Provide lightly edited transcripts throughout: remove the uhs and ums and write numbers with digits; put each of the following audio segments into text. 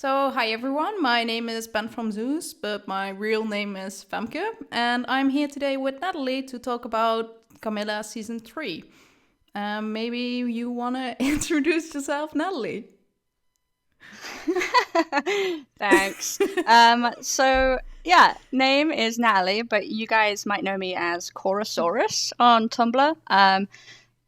So, hi everyone, my name is Ben from Zeus, but my real name is Femke, and I'm here today with Natalie to talk about Carmilla Season 3. Maybe you want to introduce yourself, Natalie? Thanks. Name is Natalie, but you guys might know me as k0rrasaurus on Tumblr.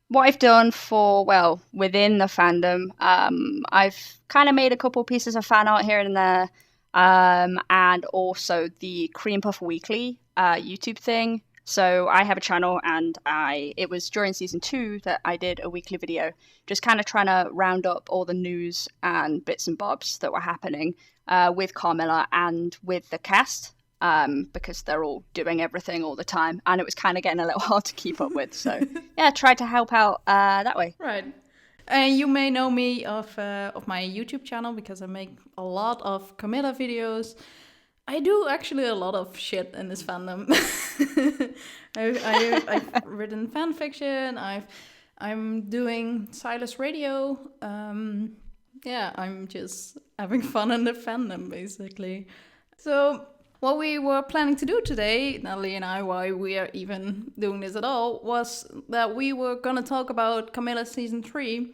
What I've done within the fandom, I've kind of made a couple pieces of fan art here and there, and also the Cream Puff Weekly YouTube thing. So I have a channel, and it was during season 2 that I did a weekly video, just kind of trying to round up all the news and bits and bobs that were happening with Carmilla and with the cast. Because they're all doing everything all the time, and it was kind of getting a little hard to keep up with. So yeah, tried to help out that way. Right. You may know me of my YouTube channel because I make a lot of Carmilla videos. I do actually a lot of shit in this fandom. I've written fan fiction. I'm doing Silas Radio. I'm just having fun in the fandom basically. So what we were planning to do today, Natalie and I, why we are even doing this at all, was that we were going to talk about Carmilla Season 3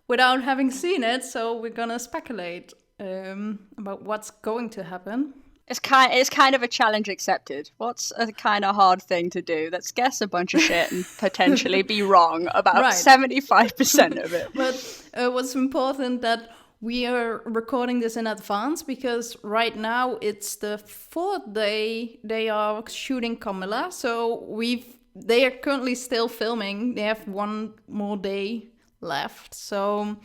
without having seen it, so we're going to speculate about what's going to happen. It's kind of a challenge accepted. What's a kind of hard thing to do? Let's guess a bunch of shit and potentially be wrong about 75% of it. But what's important that we are recording this in advance because right now it's the 4th day they are shooting Carmilla. So they are currently still filming. They have one more day left. So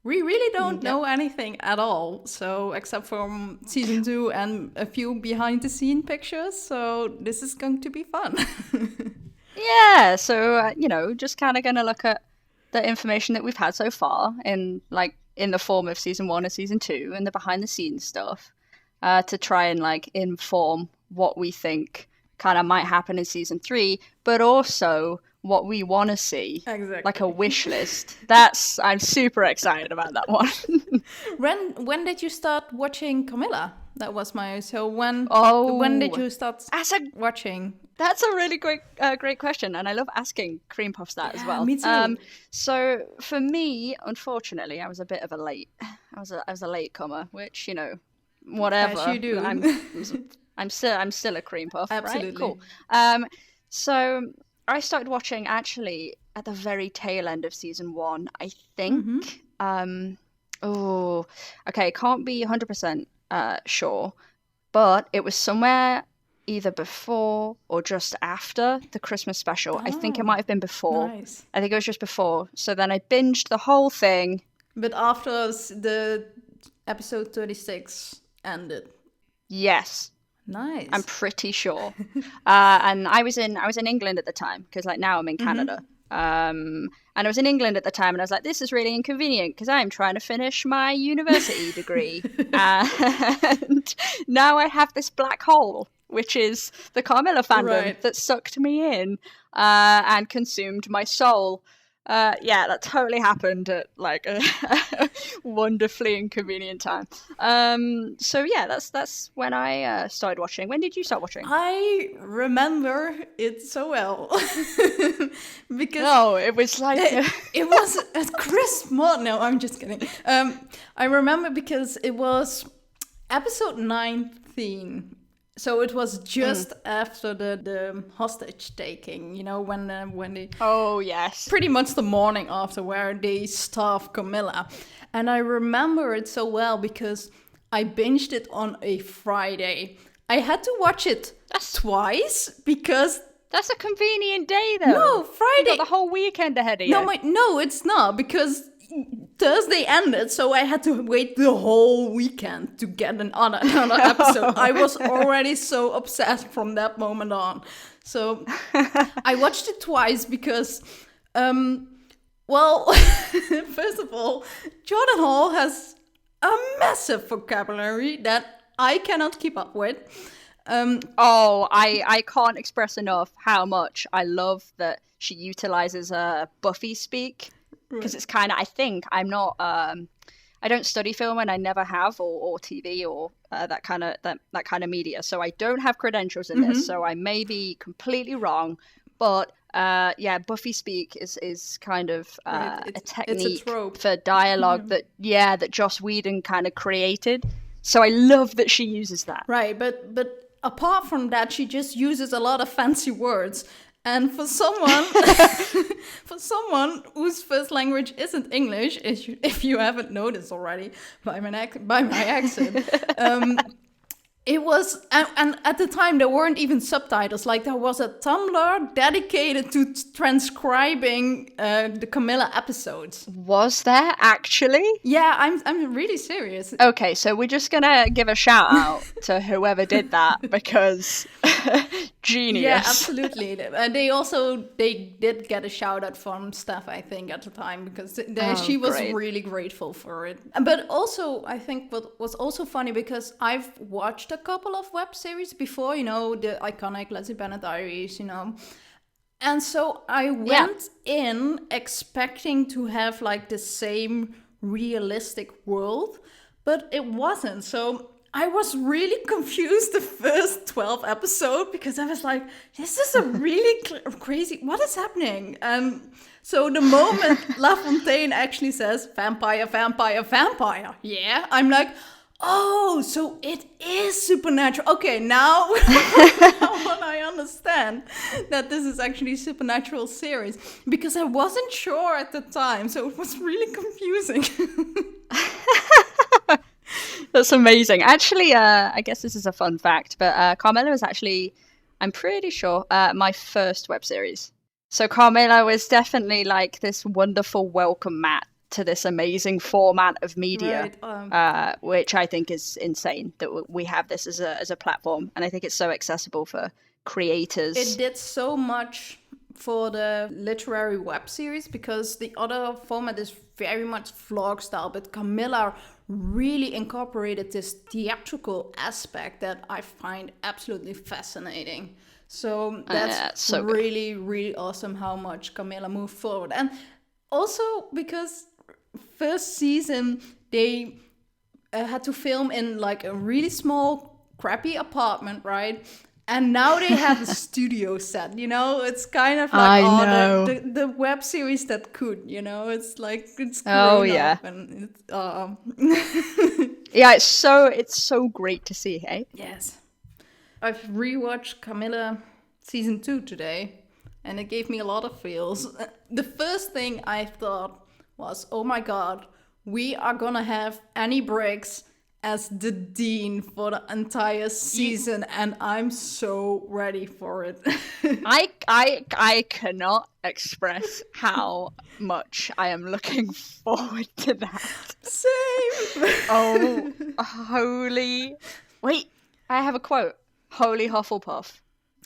we really don't know anything at all. So except from season 2 and a few behind the scene pictures. So this is going to be fun. Yeah. So, just kind of going to look at the information that we've had so far in the form of season 1 and season 2 and the behind the scenes stuff to try and inform what we think kind of might happen in season 3, but also what we want to see. Exactly. Like a wish list. I'm super excited about that one. When did you start watching Carmilla? That was when did you start watching? That's a really great question, and I love asking Cream Puffs that as well. Me too. So for me, unfortunately, I was a bit of a late. I was a late comer, which whatever. As you do. I'm still a Cream Puff. Absolutely. Right? Cool. So I started watching actually at the very tail end of season 1, I think. Can't be 100% sure, but it was somewhere either before or just after the Christmas special. I think it might have been before. Nice. I think it was just before. So then I binged the whole thing. But after the episode 36 ended. Yes. Nice. I'm pretty sure. And I was in England at the time because now I'm in Canada. And I was in England at the time, and I was like, this is really inconvenient because I'm trying to finish my university degree. And now I have this black hole, which is the Carmilla fandom that sucked me in and consumed my soul. That totally happened at a wonderfully inconvenient time. That's when I started watching. When did you start watching? I remember it so well because it was it was a Christmas. No, I'm just kidding. I remember because it was episode 19. So it was just after the hostage taking, when they... Oh, yes. Pretty much the morning after where they starved Carmilla. And I remember it so well because I binged it on a Friday. I had to watch it twice because... That's a convenient day, though. No, Friday... You got the whole weekend ahead of you. No, it's not, because Thursday ended, so I had to wait the whole weekend to get another episode. I was already so obsessed from that moment on. So I watched it twice because, first of all, Jordan Hall has a massive vocabulary that I cannot keep up with. I can't express enough how much I love that she utilizes Buffy speak. Because it's kind of, I think, I'm not I don't study film, and I never have, or TV, or that kind of media. So I don't have credentials in this. So I may be completely wrong, but yeah, Buffy speak is kind of a technique, it's a trope for dialogue that Joss Whedon kind of created. So I love that she uses that. Right, but apart from that, she just uses a lot of fancy words. And for someone, for someone whose first language isn't English, if you haven't noticed already by my accent, it was, and at the time there weren't even subtitles. Like there was a Tumblr dedicated to transcribing the Carmilla episodes. Was there actually? Yeah, I'm really serious. Okay, so we're just gonna give a shout out to whoever did that, because genius. Yeah, absolutely. They did get a shout out from Steph, I think, at the time, because she was really grateful for it. But also, I think what was also funny, because I've watched a couple of web series before, you know, the iconic Leslie Bennett Diaries, you know. And so I went in expecting to have like the same realistic world, but it wasn't. So I was really confused the first 12 episodes, because I was like, this is a really crazy, what is happening? So the moment La Fontaine actually says, vampire, vampire, vampire, yeah, I'm like, oh, so it is supernatural. Okay, now I understand that this is actually a supernatural series, because I wasn't sure at the time, so it was really confusing. That's amazing. Actually, I guess this is a fun fact, but Carmilla was actually, I'm pretty sure, my first web series. So Carmilla was definitely like this wonderful welcome mat to this amazing format of media, right. Which I think is insane that we have this as a platform, and I think it's so accessible for creators. It did so much for the literary web series, because the other format is very much vlog style, but Carmilla really incorporated this theatrical aspect that I find absolutely fascinating. So that's really, really awesome how much Carmilla moved forward. And also because first season they had to film in like a really small, crappy apartment, right? And now they have a studio set, you know? It's kind of like the web series that could, you know? It's like, it's grown up and it's, yeah, it's so great to see, hey? Yes. I've rewatched Carmilla season 2 today, and it gave me a lot of feels. The first thing I thought was, oh my God, we are gonna have Annie Briggs as the dean for the entire season, and I'm so ready for it. I cannot express how much I am looking forward to that. Same. Oh, holy... Wait, I have a quote. Holy Hufflepuff.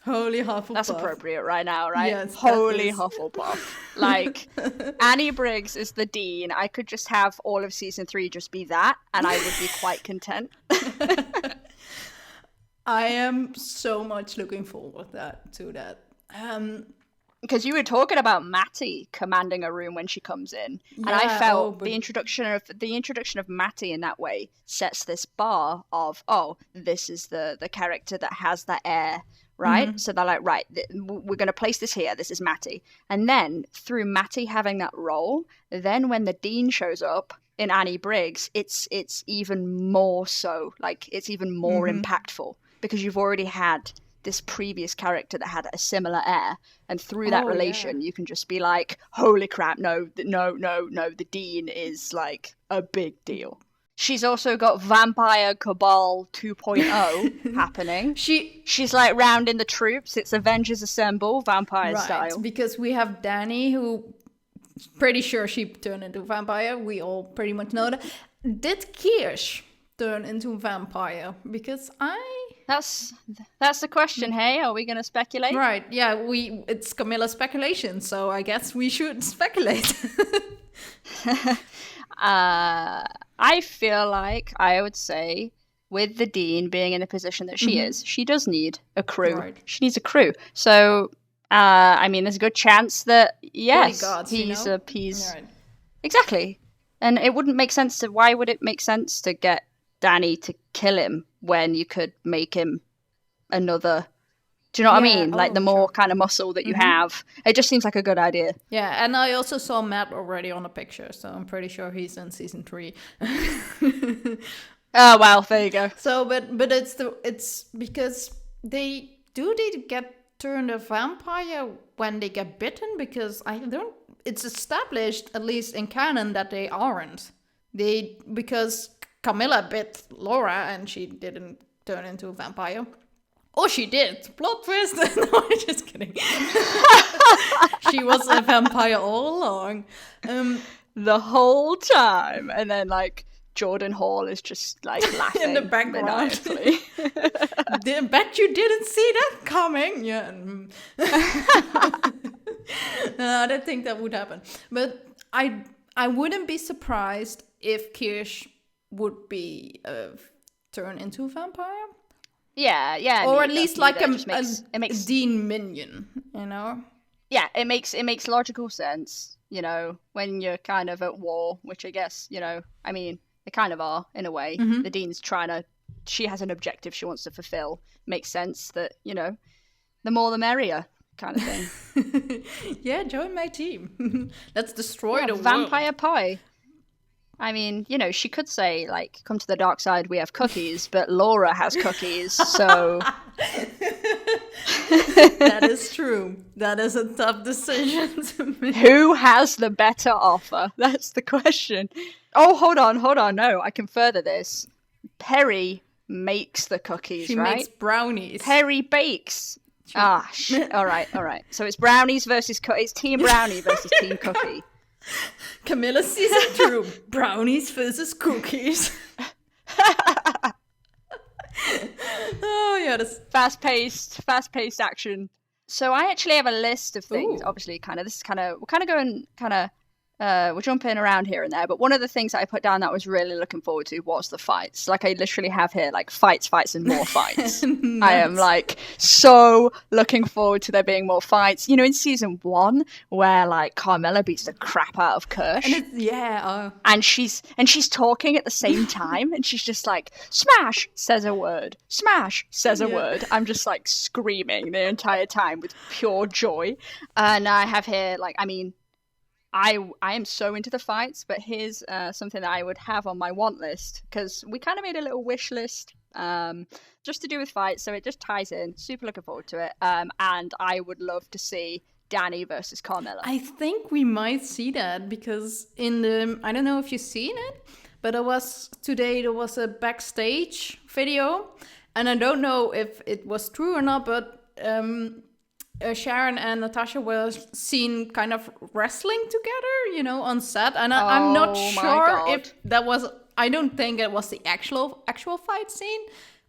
Holy Hufflepuff. That's appropriate right now, right? Yes. Holy Hufflepuff. Like, Annie Briggs is the dean. I could just have all of season 3 just be that, and I would be quite content. I am so much looking forward to that. Because you were talking about Mattie commanding a room when she comes in, and I felt the introduction of Mattie in that way sets this bar of, oh, this is the character that has that air. Right? Mm-hmm. So they're like, right, we're going to place this here. This is Mattie. And then through Mattie having that role, then when the dean shows up in Annie Briggs, it's even more so. Like, it's even more impactful, because you've already had this previous character that had a similar air. And through that relation, you can just be like, holy crap, no, the dean is like a big deal. She's also got Vampire Cabal 2.0 happening. She's like rounding the troops. It's Avengers Assemble, vampire style. Because we have Dani, who pretty sure she turned into a vampire. We all pretty much know that. Did Kirsch turn into a vampire? Because That's the question, hey? Are we going to speculate? Right, yeah, it's Carmilla Speculations, so I guess we should speculate. I feel like I would say, with the dean being in the position that she is, she does need a crew. Right. She needs a crew. So, I mean, there's a good chance that, yes, he's right. Exactly. And it wouldn't make sense to. Why would it make sense to get Danny to kill him when you could make him another? Do you know what I mean? Like the more kind of muscle that you have, it just seems like a good idea. Yeah, and I also saw Matt already on a picture, so I'm pretty sure he's in season 3. Oh well, there you go. So, but it's because they get turned a vampire when they get bitten, because it's established, at least in canon, that they aren't. Because Carmilla bit Laura and she didn't turn into a vampire. Oh, she did. Plot twist. No, I'm just kidding. She was a vampire all along. The whole time. And then, like, Jordan Hall is just, like, laughing. In the background. Bet you didn't see that coming. Yeah. No, I don't think that would happen. But I wouldn't be surprised if Kirsch would be turned into a vampire. Yeah. Or at least like a Dean minion, you know? Yeah, it makes logical sense, you know, when you're kind of at war, which I guess, you know, I mean, they kind of are, in a way. Mm-hmm. The Dean's she has an objective she wants to fulfill. Makes sense that, you know, the more the merrier kind of thing. Yeah, join my team. Let's destroy the vampire world. pie. I mean, you know, she could say, like, come to the dark side, we have cookies, but Laura has cookies, so... That is true. That is a tough decision to make. Who has the better offer? That's the question. Oh, hold on. No, I can further this. Perry makes the cookies, she right? She makes brownies. Perry bakes. Shit. All right. So it's brownies versus it's Team Brownie versus Team Cookie. Camilla sees it through. Brownies versus cookies. Oh yeah, that's fast-paced action. So I actually have a list of things. Ooh. Obviously, we're kind of going we're jumping around here and there, but one of the things that I put down that I was really looking forward to was the fights. Like, I literally have here, like, fights, and more fights. Nice. I am, like, so looking forward to there being more fights. You know, in season 1, where, like, Carmilla beats the crap out of Kirsch. And she's talking at the same time, and she's just like, smash, says a word. Smash, says a word. I'm just, like, screaming the entire time with pure joy. And I have here, like, I mean... I am so into the fights, but here's something that I would have on my want list, because we kind of made a little wish list just to do with fights, so it just ties in. Super looking forward to it. And I would love to see Danny versus Carmilla. I think we might see that, because I don't know if you've seen it, but there was a backstage video, and I don't know if it was true or not, but... Sharon and Natasha were seen kind of wrestling together, you know, on set, and I'm not sure if that was. I don't think it was the actual fight scene,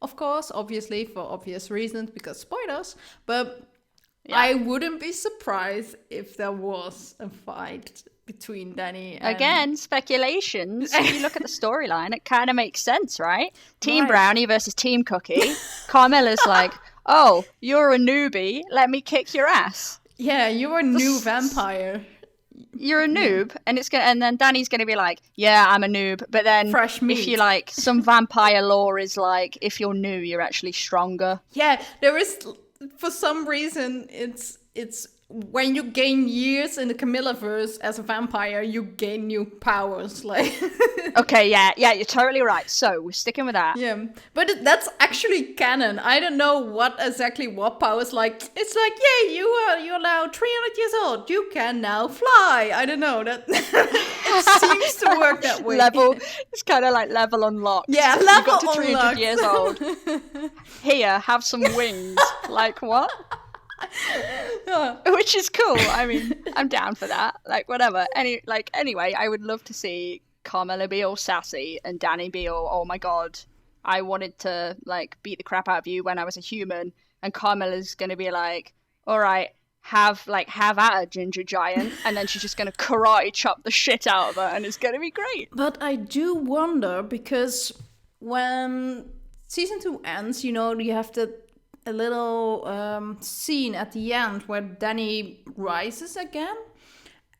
of course, obviously for obvious reasons, because spoilers. But I wouldn't be surprised if there was a fight between Danny and... Again, speculations. If you look at the storyline, it kind of makes sense, right? Team Brownie versus Team Cookie. Carmilla's like, oh, you're a newbie, let me kick your ass. Yeah, you're a new vampire. You're a noob, and then Danny's gonna be like, yeah, I'm a noob, but then fresh meat. If you like, some vampire lore is like, if you're new, you're actually stronger. Yeah, there is, for some reason, it's when you gain years in the Camilla-verse as a vampire, you gain new powers. Like, okay, yeah, you're totally right. So we're sticking with that. Yeah, but that's actually canon. I don't know what powers. Like, it's like, yeah, you're now 300 years old. You can now fly. I don't know that. It seems to work that way. It's kind of like level unlocked. Yeah, level you got to 300 unlocked. Years old. Here, have some wings. Like what? Which is cool. I mean, I'm down for that. Like, whatever. Anyway, I would love to see Carmilla be all sassy and Danny be all, oh my god, I wanted to, like, beat the crap out of you when I was a human. And Carmilla's gonna be like, all right, have at a ginger giant, and then she's just gonna karate chop the shit out of her, and it's gonna be great. But I do wonder, because when season 2 ends, you know, you have a little scene at the end where Danny rises again,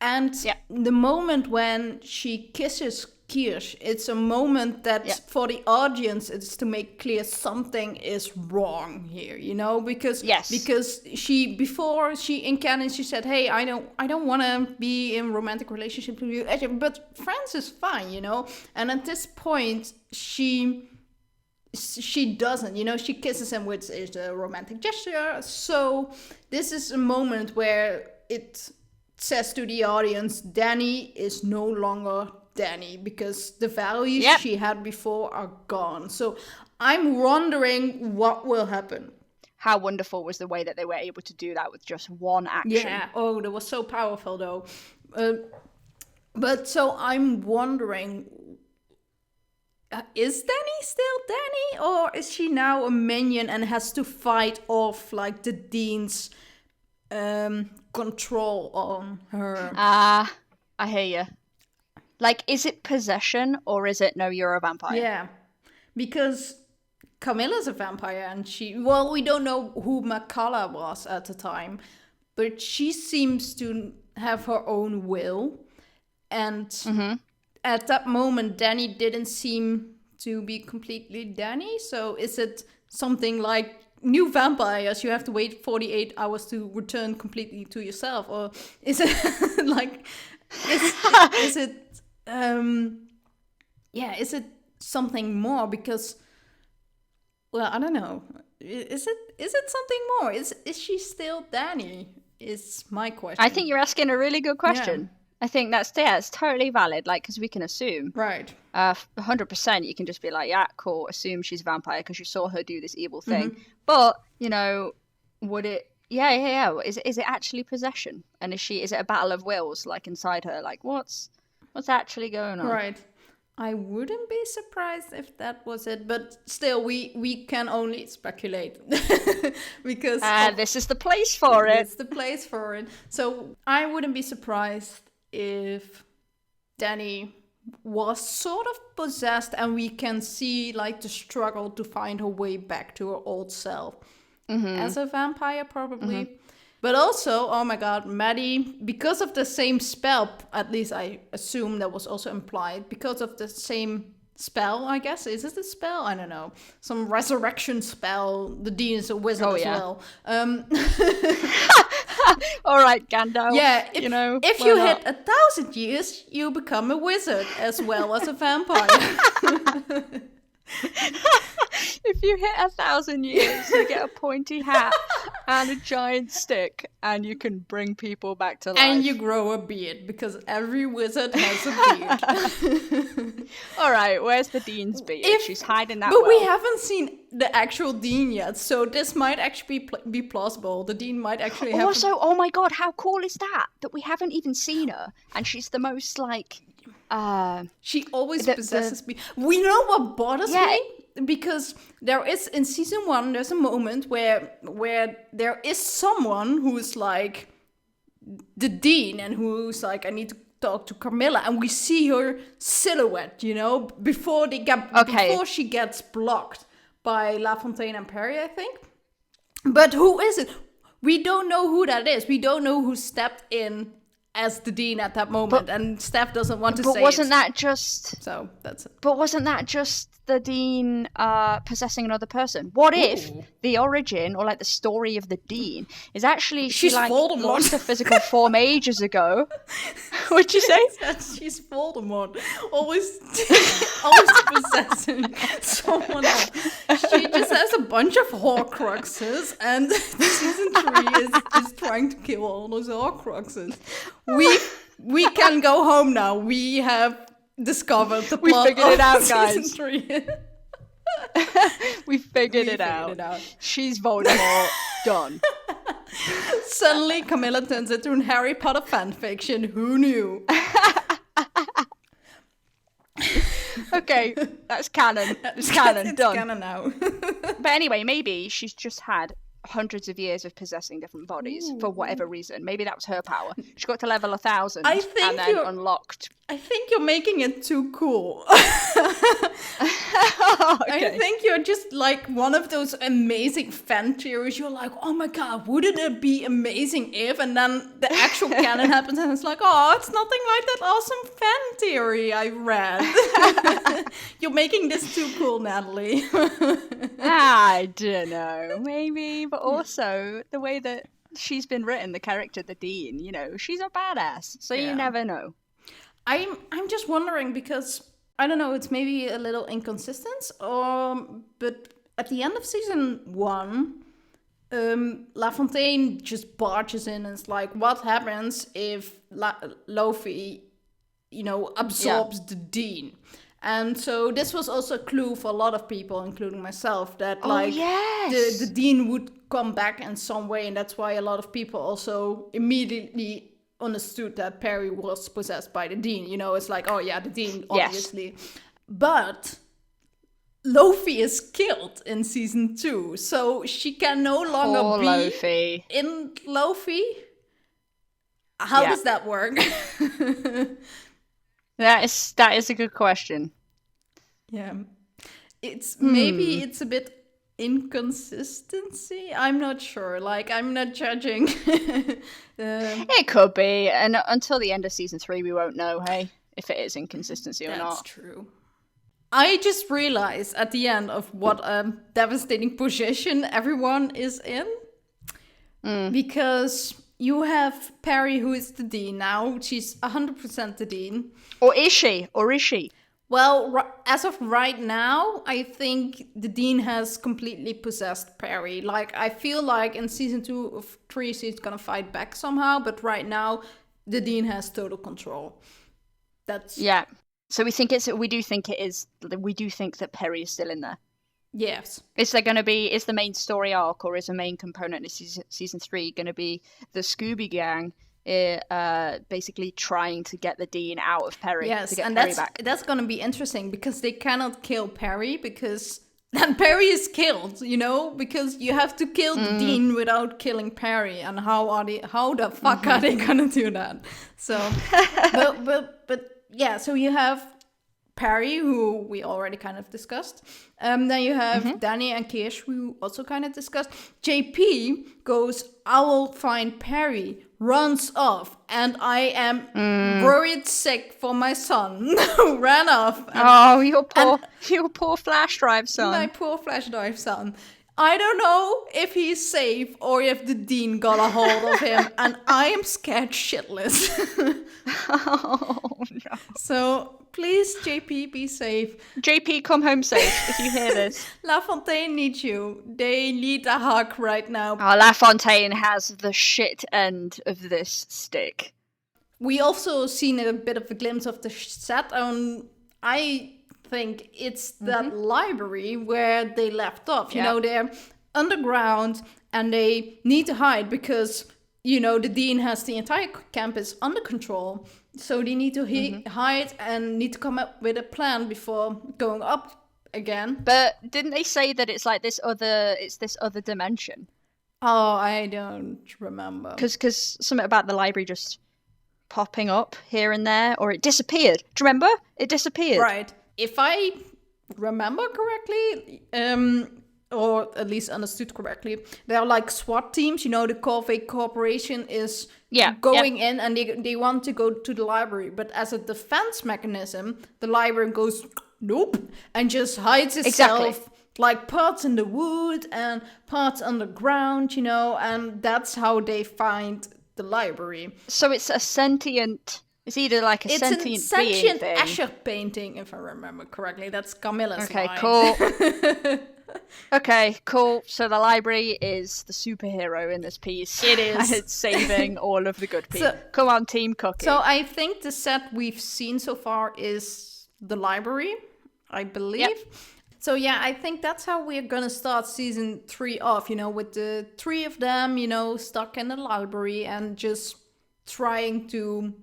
And the moment when she kisses Kirsch, it's a moment that for the audience, it's to make clear something is wrong here, you know, because before she in canon she said, hey, I don't want to be in romantic relationship with you, but friends is fine, you know. And at this point she doesn't, you know, she kisses him, which is a romantic gesture. So this is a moment where it says to the audience, Danny is no longer Danny, because the values she had before are gone. So I'm wondering what will happen. How wonderful was the way that they were able to do that with just one action. Yeah, oh, that was so powerful though. But so I'm wondering, is Danny still Danny, or is she now a minion and has to fight off like the Dean's control on her? I hear you. Like, is it possession or is it no, you're a vampire? Yeah, because Camilla's a vampire and we don't know who McCullough was at the time, but she seems to have her own will. And at that moment, Danny didn't seem to be completely Danny. So is it something like new vampires, you have to wait 48 hours to return completely to yourself? Or is it like, is it something more? Because, well, I don't know. Is it something more? Is she still Danny? Is my question. I think you're asking a really good question. Yeah. I think it's totally valid. Like, because we can assume, right? 100%. You can just be like, yeah, cool. Assume she's a vampire because you saw her do this evil thing. But you know, would it? Yeah. Is it actually possession? And is it a battle of wills, like inside her? Like, what's actually going on? Right. I wouldn't be surprised if that was it, but still, we can only speculate because this is the place for it. It's the place for it. So I wouldn't be surprised if Danny was sort of possessed, and we can see like the struggle to find her way back to her old self as a vampire, probably. But also, oh my god, Mattie, because of the same spell, at least I assume that was also implied, because of the same spell, I guess. Is it a spell? I don't know. Some resurrection spell. The Dean is a wizard as well. All right, Gandalf. Yeah, if you hit 1,000 years, you become a wizard as well as a vampire. If you hit 1,000 years, you get a pointy hat and a giant stick, and you can bring people back to life. And you grow a beard, because every wizard has a beard. All right, where's the Dean's beard? She's hiding that. But we haven't seen the actual Dean yet, so this might actually be plausible. The Dean might actually have... Also, oh my god, how cool is that? That we haven't even seen her, and she's the most, like... she always possesses me. We know what bothers me, because there is, in season 1, there's a moment where there is someone who's like the Dean, and who's like, I need to talk to Carmilla, and we see her silhouette, you know, before she gets blocked by La Fontaine and Perry, I think. But who is it? We don't know who that is. We don't know who stepped in as the Dean at that moment, and Steph doesn't want to say it. But wasn't that just... So, that's it. But wasn't that just the Dean possessing another person? What if the origin, or like the story of the Dean, is actually she like Voldemort. Lost her physical form ages ago? What'd you say? She's Voldemort. Always possessing someone else. She just has a bunch of Horcruxes, and season 3 is just trying to kill all those Horcruxes. We can go home now. We have discovered the plot. We figured it out, guys. Season 3. We figured it out. She's Voldemort. Done. Suddenly, Camilla turns into a Harry Potter fanfiction. Who knew? Okay, that's canon. It's canon. Done. It's canon now. But anyway, maybe she's just had hundreds of years of possessing different bodies for whatever reason. Maybe that was her power. She got to level 1,000 and then unlocked I think you're making it too cool. Okay. I think you're just like one of those amazing fan theories. You're like, oh my god, wouldn't it be amazing if? And then the actual canon happens and it's like, oh, it's nothing like that awesome fan theory I read. You're making this too cool, Natalie. I don't know, maybe, but also the way that she's been written, the character, the Dean, you know, she's a badass, so Yeah. you never know. I'm just wondering because I don't know, it's maybe a little inconsistent, but at the end of season 1, La Fontaine just barges in and it's like, what happens if Lofi, you know, absorbs the Dean? And so this was also a clue for a lot of people, including myself, that like the Dean would come back in some way, and that's why a lot of people also immediately understood that Perry was possessed by the Dean. You know, it's like, oh yeah, the Dean, obviously. Yes. But Lofi is killed in season 2, so she can no longer Poor be Lofi. in Lofi. How does that work? That is a good question. Yeah. It's maybe it's a bit inconsistency. I'm not sure. Like, I'm not judging. It could be, and until the end of season 3 we won't know, hey, if it is inconsistency or not. That's true. I just realized at the end of what a devastating position everyone is in. Because you have Perry, who is the Dean now. She's 100% the Dean. Or is she? Well, as of right now, I think the Dean has completely possessed Perry. Like, I feel like in season 2 of 3, she's gonna fight back somehow. But right now, the Dean has total control. That's... Yeah. So we do think that Perry is still in there. Yes. Is the main story arc, or is a main component of season 3 going to be the Scooby Gang basically trying to get the Dean out of Perry? Yes, to get and Perry back. That's going to be interesting because they cannot kill Perry because then Perry is killed, you know, because you have to kill the Dean without killing Perry, and how the fuck are they going to do that? So, but yeah, so you have Perry, who we already kind of discussed. Then you have Danny and Kish, who also kind of discussed. JP goes, I will find Perry, runs off, and I am worried sick for my son. Ran off. Your poor flash drive son. My poor flash drive son. I don't know if he's safe or if the Dean got a hold of him, and I am scared shitless. Oh, no. So, please, JP, be safe. JP, come home safe if you hear this. La Fontaine needs you. They need a hug right now. La Fontaine has the shit end of this stick. We also seen a bit of a glimpse of the set. I think it's that library where they left off. You know, they're underground and they need to hide because, you know, the Dean has the entire campus under control. So they need to hide and need to come up with a plan before going up again. But didn't they say that it's like this other dimension? Oh, I don't remember. Because something about the library just popping up here and there, or it disappeared. Do you remember? It disappeared. Right. If I remember correctly, or at least understood correctly, there are like SWAT teams. You know, the Corporation is going in and they want to go to the library. But as a defense mechanism, the library goes, nope, and just hides itself. Like parts in the wood and parts underground, you know, and that's how they find the library. So it's a sentient... It's either like a sentient being sentient thing. Escher painting, if I remember correctly. That's Camilla's line. Cool. Okay, cool. So the library is the superhero in this piece. It is. And it's saving all of the good people. Come on, Team Cookie. So I think the set we've seen so far is the library, I believe. Yep. So yeah, I think that's how we're gonna start season 3 off, you know, with the 3 of them, you know, stuck in the library and just trying to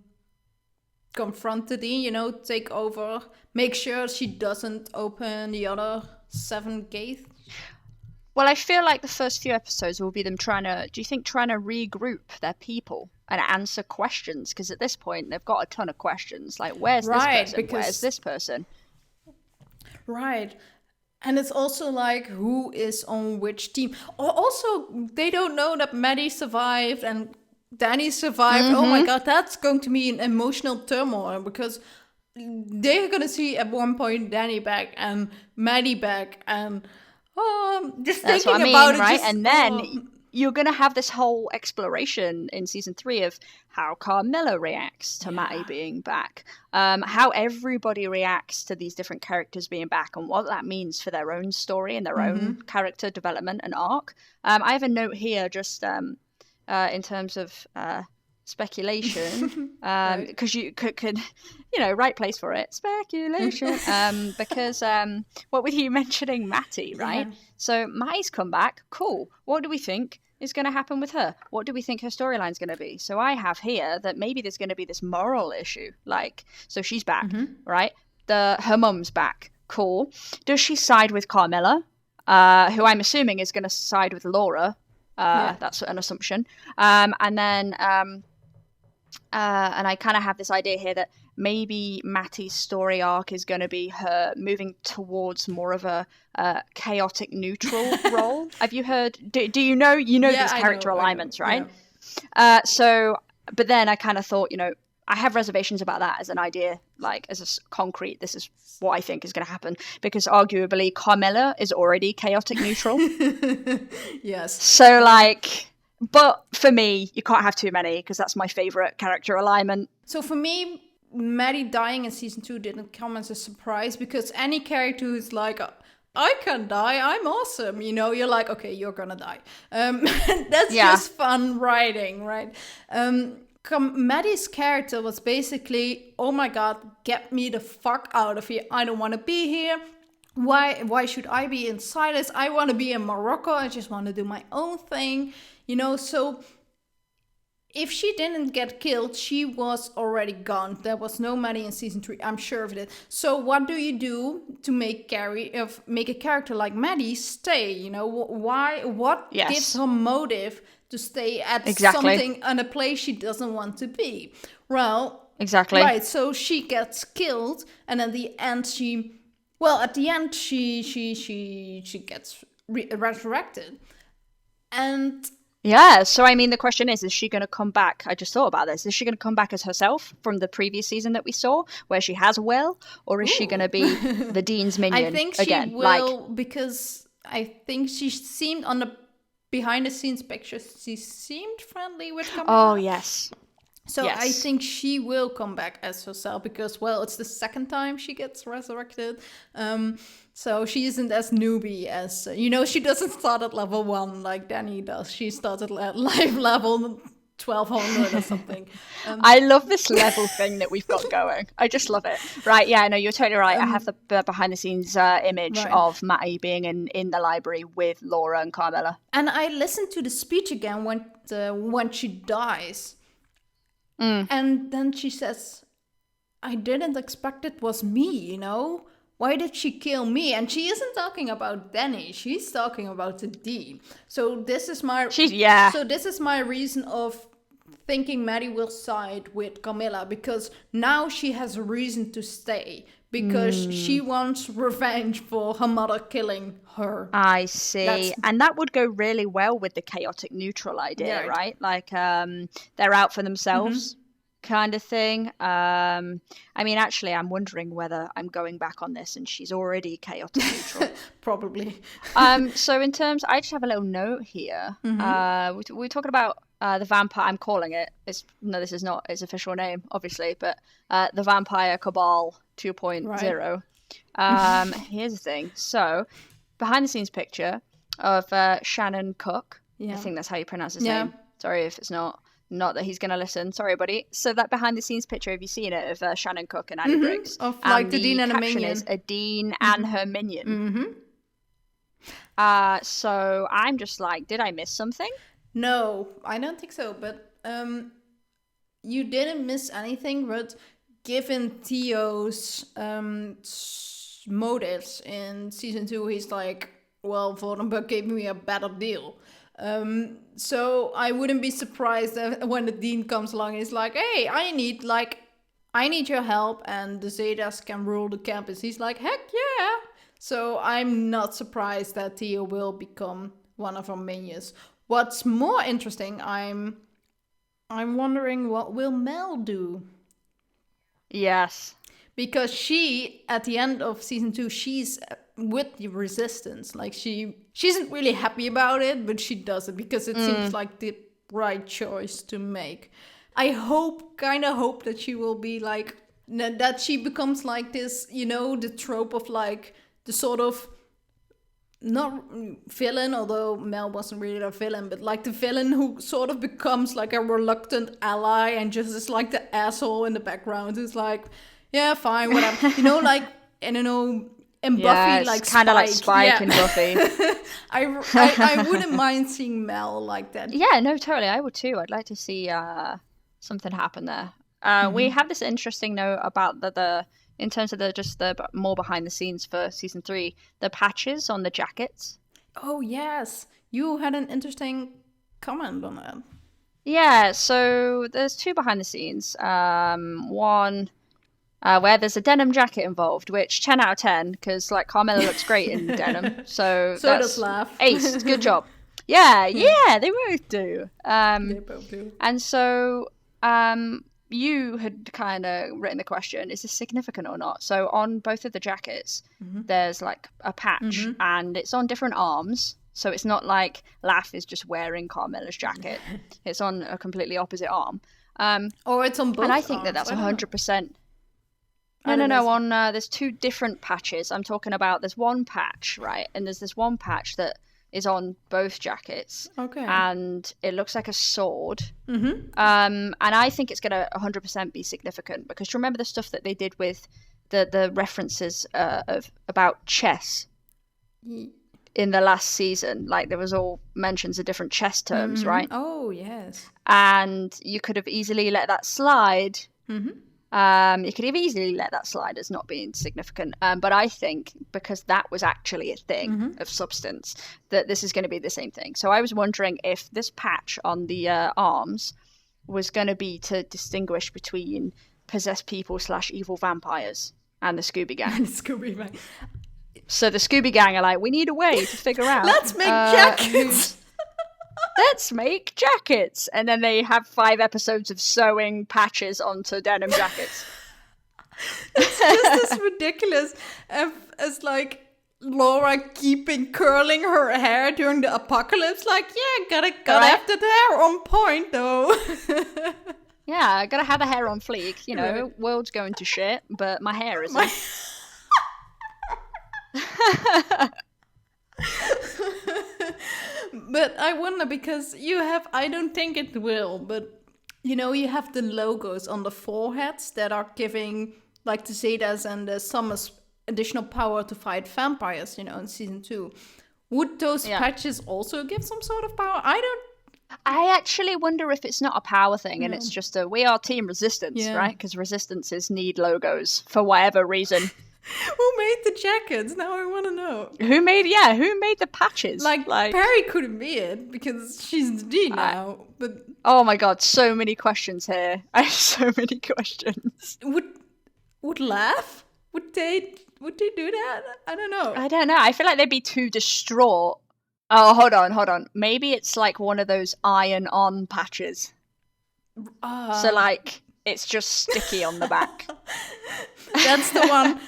confront the Dean, you know, take over, make sure she doesn't open the other 7 gates. Well, I feel like the first few episodes will be them trying to regroup their people? and answer questions, because at this point they've got a ton of questions. Like, where's this Right, person? because Where's this person? right. And it's also like who is on which team. Also, they don't know that Mattie survived and Danny survived. Oh my god, that's going to be an emotional turmoil because they're gonna see at one point Danny back and Mattie back, and just That's thinking what I mean, about it, right? just And then you're going to have this whole exploration in season 3 of how Carmilla reacts to Mattie being back, how everybody reacts to these different characters being back, and what that means for their own story and their own character development and arc. I have a note here just in terms of speculation, because you could, right place for it, speculation, because what with you mentioning Mattie, right? So Mattie's come back, cool. What do we think is going to happen with her? What do we think her storyline's going to be? So I have here that maybe there's going to be this moral issue, so she's back, right? Her mum's back, cool. Does she side with Carmilla, who I'm assuming is going to side with Laura? That's an assumption. And then and I kind of have this idea here that maybe Mattie's story arc is going to be her moving towards more of a chaotic neutral role. Have you heard? Do you know these character alignments, right? Yeah. But then I kind of thought, I have reservations about that as an idea, like as a concrete. This is what I think is going to happen, because arguably Carmilla is already chaotic neutral. Yes. So but for me, you can't have too many, because that's my favorite character alignment. So for me, Mattie dying in season 2 didn't come as a surprise, because any character who's like, I can die, I'm awesome, you're like, okay, you're gonna die. That's just fun writing, right? Maddie's character was basically, oh my god, get me the fuck out of here. I don't want to be here. Why should I be inside this? I want to be in Morocco. I just want to do my own thing. So if she didn't get killed, she was already gone. There was no Mattie in season 3. I'm sure of it. So what do you do to make a character like Mattie stay? Why? What gives her motive to stay at something and a place she doesn't want to be? Well, exactly. Right. So she gets killed, and at the end she gets resurrected, and. Yeah, so I mean, the question is she going to come back? I just thought about this. Is she going to come back as herself from the previous season that we saw, where she has a will, or is she going to be the Dean's minion? I think she again? will, because I think she seemed on the behind-the-scenes pictures, she seemed friendly with Camilla. Oh, yes. So yes. I think she will come back as herself, because, well, it's the second time she gets resurrected. So she isn't as newbie as, she doesn't start at level 1 like Danny does. She started at live level 1200 or something. I love this level thing that we've got going. I just love it. Right, yeah, no, you're totally right. I have the behind-the-scenes image of Mattie being in the library with Laura and Carmilla. And I listened to the speech again when she dies. And then she says, I didn't expect it was me, Why did she kill me? And she isn't talking about Danny. She's talking about the Dean. So this is my reason of thinking Mattie will side with Carmilla, because now she has a reason to stay, because she wants revenge for her mother killing her. I see. And that would go really well with the chaotic neutral idea, right? Like they're out for themselves. Kind of thing. I mean, actually, I'm wondering whether I'm going back on this and she's already chaotic neutral. Probably. So in terms, I just have a little note here. We're talking about the vampire. I'm calling it. This is not its official name, obviously, but the Vampire Cabal 2.0. Here's the thing. So behind the scenes picture of Shannon Cook. I think that's how you pronounce his name. Sorry if it's not. Not that he's going to listen. Sorry, buddy. So that behind-the-scenes picture, have you seen it, of Shannon Cook and Annie Briggs? Of like the Dean and a minion. Is a Dean and her minion. So I'm just like, did I miss something? No, I don't think so. But you didn't miss anything. But given Theo's motives in season 2, he's like, well, Vordenberg gave me a better deal. So I wouldn't be surprised when the dean comes along and is like, hey, I need your help, and the Zetas can rule the campus. He's like, heck yeah. So I'm not surprised that Theo will become one of our minions. What's more interesting, I'm wondering what will Mel do? Yes. Because she, at the end of season 2, she's with the resistance. Like, she isn't really happy about it, but she does it because it seems like the right choice to make. I kind of hope that she will be like, that she becomes like this, the trope of like the sort of, not villain, although Mel wasn't really a villain, but like the villain who sort of becomes like a reluctant ally and just is like the asshole in the background. It's like, yeah, fine, whatever. Like, I don't know, in Buffy, like kind of like Spike in Buffy. I wouldn't mind seeing Mel like that. Yeah, no, totally. I would too. I'd like to see something happen there. We have this interesting note about the in terms of the more behind the scenes for season 3, the patches on the jackets. Oh yes, you had an interesting comment on that. Yeah, so there's 2 behind the scenes. One where there's a denim jacket involved, which 10 out of 10, because like Carmilla looks great in denim. So does Laugh. Ace, good job. Yeah, they both do. They both do. And so you had kind of written the question, is this significant or not? So on both of the jackets, there's like a patch, and it's on different arms. So it's not like Laugh is just wearing Carmilla's jacket. It's on a completely opposite arm. Or it's on both And I think arms. that's 100%. No, on there's 2 different patches. I'm talking about, there's one patch, right? And there's this one patch that is on both jackets. Okay. And it looks like a sword. And I think it's going to 100% be significant, because you remember the stuff that they did with the references about chess in the last season? Like, there was all mentions of different chess terms, right? Oh, yes. And you could have easily let that slide. You could have easily let that slide as not being significant. But I think, because that was actually a thing of substance, that this is going to be the same thing. So I was wondering if this patch on the arms was going to be to distinguish between possessed people / evil vampires and the Scooby Gang. Scooby Gang. So the Scooby Gang are like, we need a way to figure out. Let's make jackets. Let's make jackets. And then they have 5 episodes of sewing patches onto denim jackets. It's just as ridiculous as like Laura curling her hair during the apocalypse. Like, yeah, gotta have that hair on point though. Yeah, gotta have the hair on fleek. World's going to shit, but my hair isn't. But I wonder, because I don't think it will, but you have the logos on the foreheads that are giving like the Zetas and the Summers additional power to fight vampires, in season 2. Would those patches also give some sort of power? I actually wonder if it's not a power thing and it's just we are team resistance, right? Because resistances need logos for whatever reason. Who made the jackets? Now I want to know. Who made the patches? Like Perry couldn't be it because she's the D now. But oh my god, so many questions here. I have so many questions. Would Laugh? Would they do that? I don't know. I feel like they'd be too distraught. Oh, hold on. Maybe it's like one of those iron-on patches. So like it's just sticky on the back. That's the one.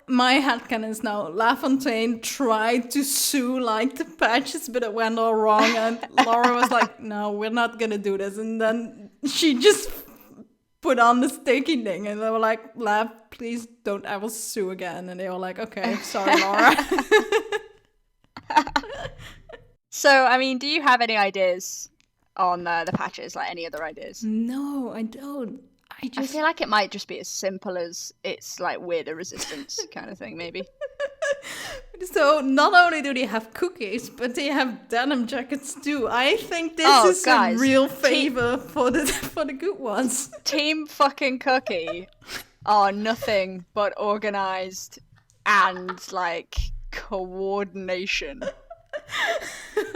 My headcanon is now LaFontaine tried to sew like the patches, but it went all wrong, and Laura was like, no, we're not gonna do this. And then she just put on the sticky thing, and they were like, Laugh, please don't ever sue again. And they were like, okay, sorry, Laura. So, I mean, do you have any ideas on the patches, like any other ideas? No, I don't. I feel like it might just be as simple as it's like we're the resistance kind of thing, maybe. So not only do they have cookies, but they have denim jackets too. I think this is a real favor for the good ones. Team fucking Cookie are nothing but organized and like coordination.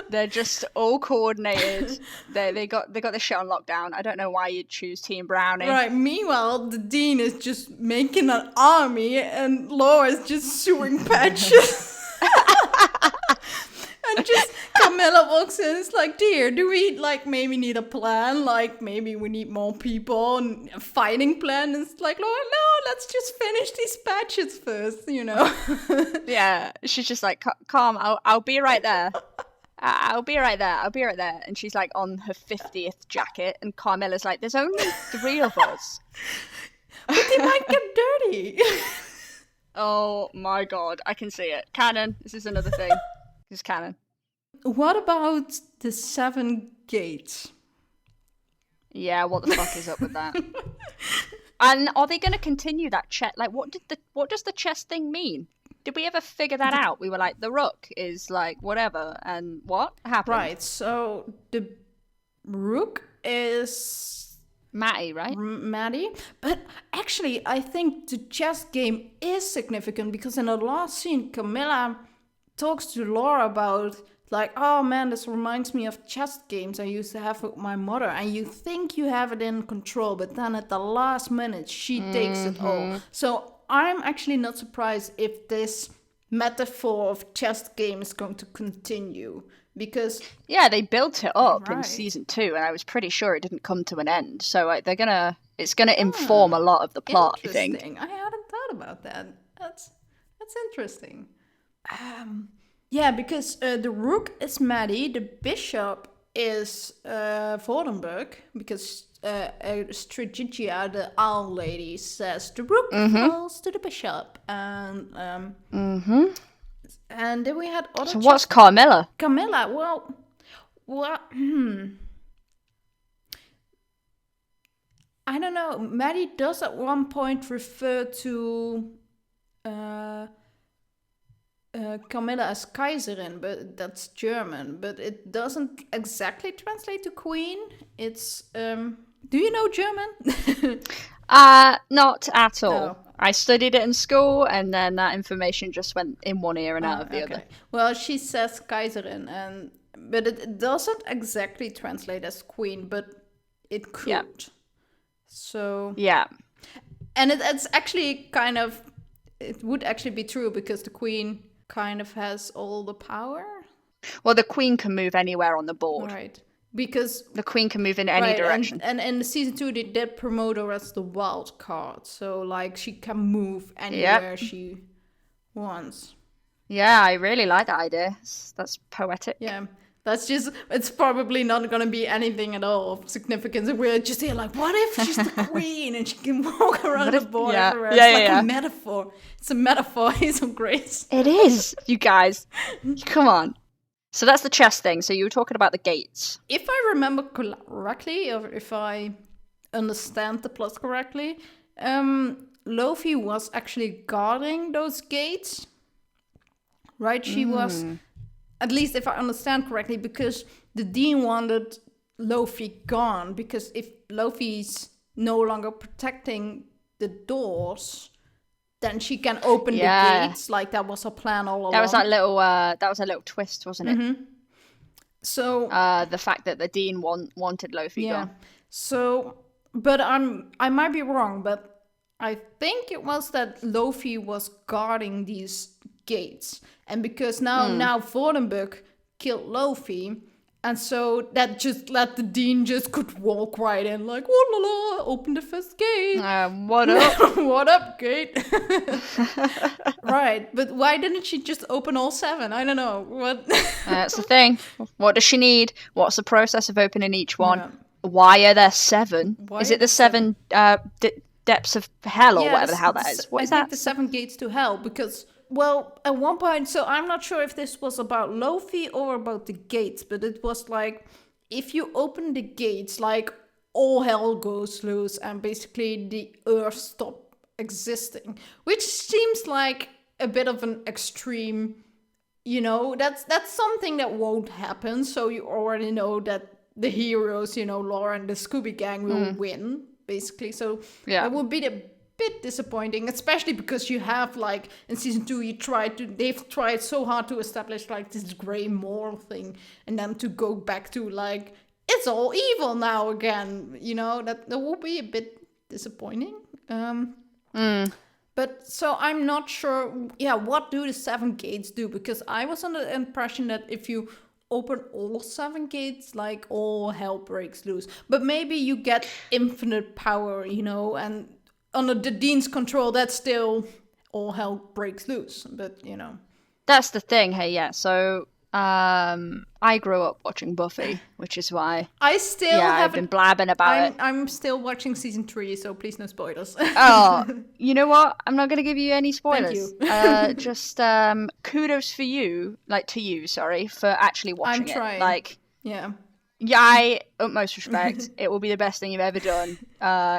They're just all coordinated. They got the shit on lockdown. I don't know why you'd choose Team Brownie. Right. Meanwhile, the dean is just making an army, and Laura is just sewing patches. And just Carmilla walks in. It's like, dear, do we like maybe need a plan? Like maybe we need more people and a fighting plan. And it's like, Laura, no, let's just finish these patches first. Yeah, she's just like, calm. I'll be right there. I'll be right there. I'll be right there. And she's like on her 50th jacket, and Carmilla's like, there's only 3 of us. But they might get dirty. Oh my god, I can see it. Canon. This is another thing. This is canon. What about the 7 gates? Yeah, what the fuck is up with that? And are they going to continue that chest? Like, what does the chest thing mean? Did we ever figure that out? We were like, the rook is like whatever, and what happened? Right. So the rook is Mattie, right? Mattie. But actually, I think the chess game is significant because in the last scene, Carmilla talks to Laura about like, oh man, this reminds me of chess games I used to have with my mother. And you think you have it in control, but then at the last minute, she takes it all. So I'm actually not surprised if this metaphor of chess game is going to continue. Because yeah, they built it up in right. season 2, and I was pretty sure it didn't come to an end. So it's gonna inform a lot of the plot. I think. I hadn't thought about that. That's interesting. Yeah, because the rook is Mattie, the bishop is Vordenburg, because Strigitia, the owl lady, says the rook falls to the bishop, and and then we had other. So what's Carmilla? Carmilla, well, I don't know. Mattie does at one point refer to Carmilla as Kaiserin, but that's German. But it doesn't exactly translate to queen. It's do you know German? Not at all. No. I studied it in school, and then that information just went in one ear and out of the other. Well, she says Kaiserin, but it doesn't exactly translate as queen, but it could. Yeah. So yeah, and it's actually kind of, it would actually be true because the queen kind of has all the power. Well, the queen can move anywhere on the board. Right. Because the queen can move in any direction. And in season 2, they did promote her as the wild card. So, like, she can move anywhere she wants. Yeah, I really like that idea. That's poetic. Yeah. That's just, it's probably not going to be anything at all of significance. We're just here like, what if she's the queen and she can walk around the board everywhere? It's like a metaphor. It's a metaphor. He's so great. It is, you guys. Come on. So that's the chess thing. So you were talking about the gates. If I remember correctly, or if I understand the plot correctly, Lofi was actually guarding those gates. Right? She was, at least if I understand correctly, because the dean wanted Lofi gone. Because if Lofi's no longer protecting the doors, then she can open the gates. Like that was her plan all along. That was a little twist, wasn't it? So the fact that the dean wanted Lofi gone. So, but I might be wrong, but I think it was that Lofi was guarding these gates, and because now Vordenburg killed Lofi. And so that just let the dean just could walk right in, like, oh la la, open the first gate. What up? What up, gate? Right, but why didn't she just open all 7? I don't know. What? That's the thing. What does she need? What's the process of opening each one? Yeah. Why are there 7? Is it the 7 depths of hell or whatever the hell that is? What is that? I think the 7 gates to hell, because... Well, at one point, so I'm not sure if this was about Lofi or about the gates, but it was like, if you open the gates, like, all hell goes loose and basically the earth stops existing, which seems like a bit of an extreme, that's something that won't happen, so you already know that the heroes, Laura and the Scooby Gang will win, basically, so that would be the bit disappointing, especially because you have like in season 2 they've tried so hard to establish like this gray moral thing, and then to go back to like it's all evil now again, you know, that will be a bit disappointing. But so I'm not sure, what do the 7 gates do? Because I was under the impression that if you open all 7 gates, like all hell breaks loose. But maybe you get infinite power, you know, and under the Dean's control, that's still all hell breaks loose. But, you know. That's the thing, hey, yeah. So I grew up watching Buffy, which is why I've been blabbing about it. I'm still watching season 3, so please no spoilers. Oh, you know what? I'm not going to give you any spoilers. Thank you. Just kudos for you, for actually watching I'm trying. it. Like, yeah, I utmost respect. It will be the best thing you've ever done.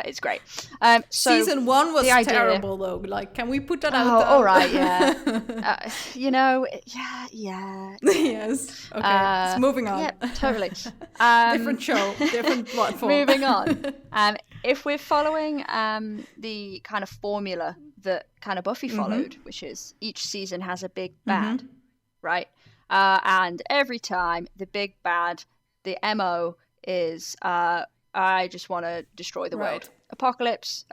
It's great. So season 1 was terrible though. Like, can we put that out? Oh, all right, yeah. You know, yeah. Yes. Okay. It's moving on. Yeah, totally. Different show, different platform. Moving on. If we're following the kind of formula that kind of Buffy followed, which is each season has a big bad, right? And every time the big bad, the MO is I just want to destroy the world. Apocalypse.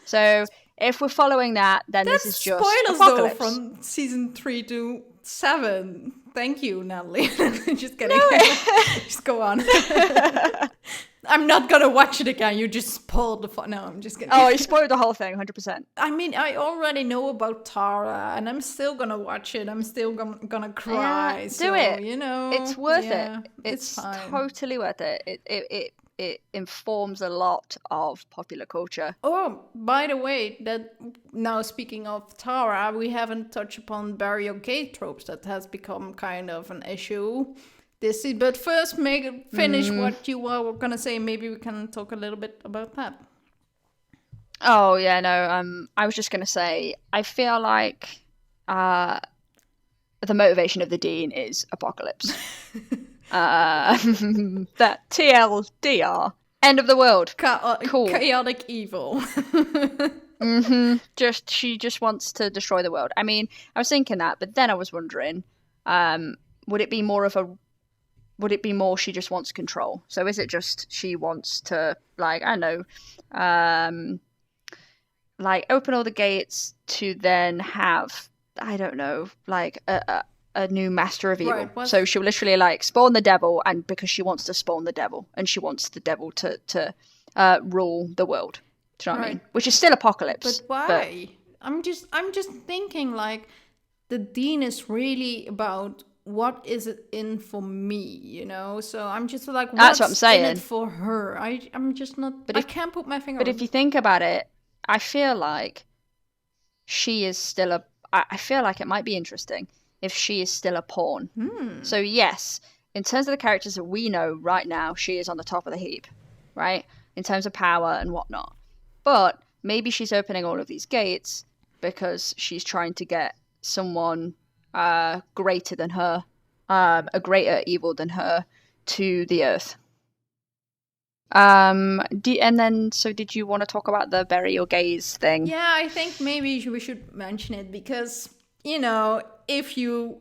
So if we're following that, then this is just spoilers apocalypse. Though, from season 3 to 7. Thank you, Natalie. Just kidding. Just go on. I'm not gonna watch it again. You just spoiled the No, I'm just kidding. Oh, you spoiled the whole thing, 100%. I mean, I already know about Tara, and I'm still gonna watch it. I'm still gonna cry. Do it. You know, it's worth it. It's fine. Totally worth it. It informs a lot of popular culture. Oh, by the way, that now speaking of Tara, we haven't touched upon burial gate tropes that has become kind of an issue. But first, finish what you were gonna say. Maybe we can talk a little bit about that. Oh yeah, no. I was just gonna say, I feel like the motivation of the Dean is apocalypse. That TLDR, end of the world. Cool. Chaotic evil. She just wants to destroy the world. I mean, I was thinking that, but then I was wondering, would it be more she just wants control? So is it just she wants to, like, I don't know, like open all the gates to then have, I don't know, like a new master of evil. Right, so she'll literally like spawn the devil, and because she wants to spawn the devil, and she wants the devil to rule the world. Do you know what I mean? Which is still apocalypse. But why? I'm just thinking like the Dean is really about what is it in for me, you know? So I'm just like, that's what I'm saying. In it for her? I'm just not. I can't put my finger. But if you think about it, I feel like she is still I feel like it might be interesting if she is still a pawn. So yes, in terms of the characters that we know right now, she is on the top of the heap, right? In terms of power and whatnot. But maybe she's opening all of these gates because she's trying to get someone greater than her, a greater evil than her, to the earth. Did you want to talk about the bury your gaze thing? Yeah, I think maybe we should mention it because, you know, if you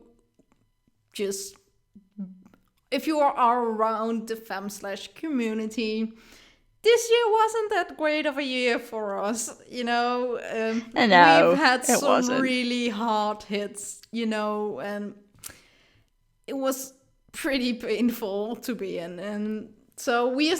are around the femme/community, this year wasn't that great of a year for us, you know. No, we've had some really hard hits, you know, and it was pretty painful to be in. And so we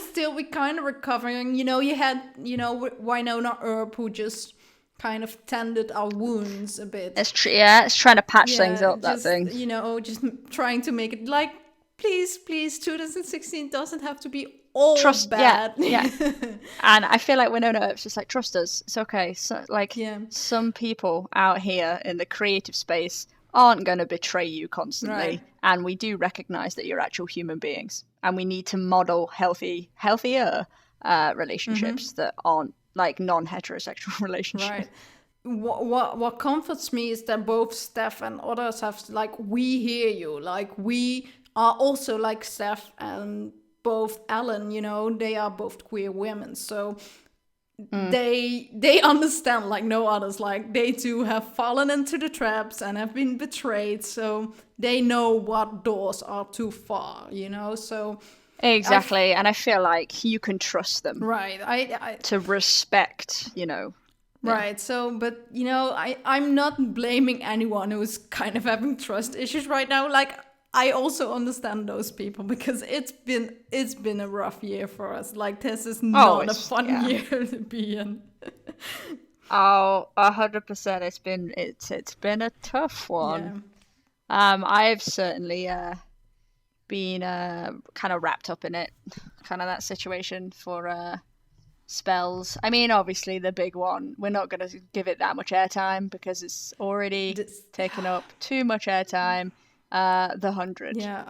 kind of recovering. You know, you had, you know, Winona Earp who just kind of tended our wounds a bit. It's trying to patch things up, that thing. You know, just trying to make it like, please, 2016 doesn't have to be all bad. Yeah. And I feel like Winona Earp's just like, trust us, it's okay. So, like, some people out here in the creative space aren't going to betray you constantly. Right. And we do recognize that you're actual human beings. And we need to model healthier relationships that aren't like non-heterosexual relationships. Right. What comforts me is that both Steph and others have, like, we hear you. Like, we are also like Steph and both Ellen, you know, they are both queer women. So they understand like no others. Like they too have fallen into the traps and have been betrayed, so they know what doors are too far, so Exactly. And I feel like you can trust them right. I to respect, Right. So, but I'm not blaming anyone who's kind of having trust issues right now. Like, I also understand those people because it's been a rough year for us. Like, this is not a fun year to be in. Oh, 100%. It's been a tough one. Yeah. I've certainly been kind of wrapped up in it, kind of that situation for spells. I mean, obviously the big one, we're not going to give it that much airtime because it's already taken up too much airtime. The 100. Yeah.